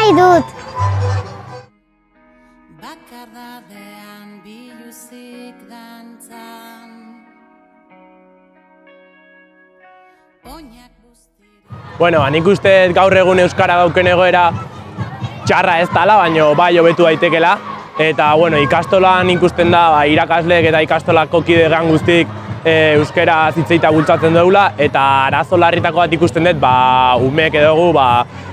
nahi dut. Bakardadean biluzik dantzan Oinak buztiri Bueno, nik uste gaur egun euskara dauken egoera txarra ez dela, baina bai hobetu daitekela. Eta, bueno, ikastolan ikusten da irakasleek eta ikastolako kidegan guztik euskara hitzeita bultzatzen dugula, eta arazo larritako bat ikusten dut, umeek edo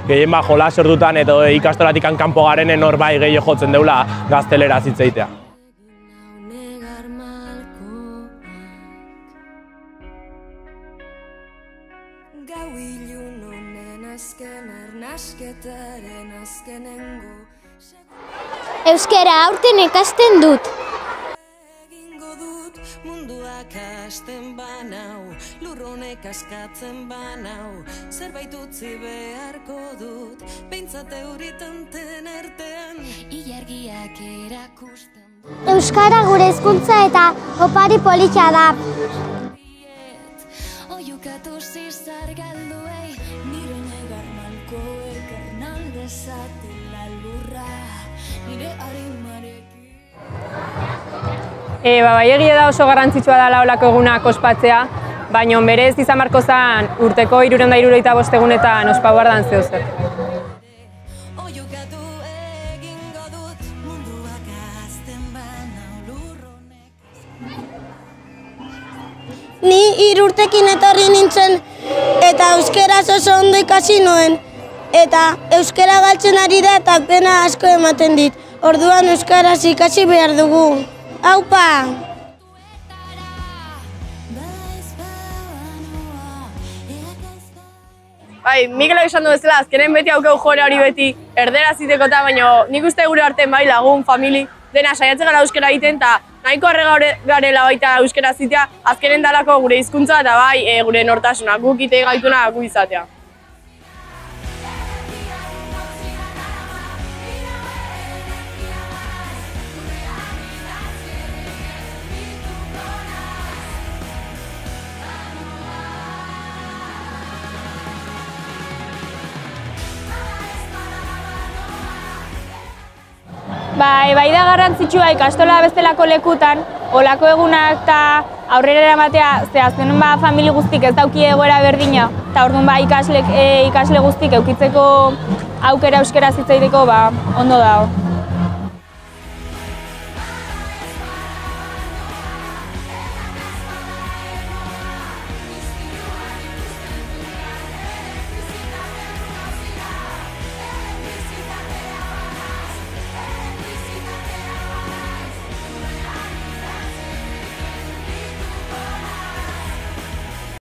gehien jolas ordutan edo ikastolatik kanpo garenen hor bai gehiago jotzen dugula gaztelera hitzeitea. Gau ilun honen azken arnasketaren azkenengo Euskara aurten ikasten dut. Egingo dut munduak hasten banau, lurronek askatzen banau, zerbait utzi beharko dut, behintzat euritanten artean, ilargiak erakusten dut. Euskara gure hizkuntza eta opari polita da. Oiukatu zizar galduei, nire negar malkoek ernaldezatela lurra, nire harimarekin. Bai egia da oso garrantzitsua dela holako egunak ospatzea, baina berez izan beharko zen urteko 365 egunetan ospaguardan zeozer. Oiukatu egingo dut, munduak hasten banau lurronek. Ni 3 urtekin etorri nintzen eta euskeraz oso ondo ikasi nuen. Eta euskara galtzen ari da eta pena asko ematen dit. Orduan euskaraz ikasi behar dugu. Aupa! Bai, Mikelek esan du bezala, azkenen beti aukeu joera hori beti erderaz itekota, baina nik uste gure artean bai lagun, famili, dena saiatzen gara euskara egiten, eta nahiko garela baita euskara zitea, azkenen dalako gure hizkuntza eta bai gure nortasuna, guk ite gaituna gu izatea. Bai da garrantzitsua ikastola bestelako lekutan, olako egunak eta aurrera eramatea, ze azkenen famili guztik ez dauki egoera berdina, eta orduan ikasle guztik eukitzeko aukera euskaraz hitz egiteko ondo dago.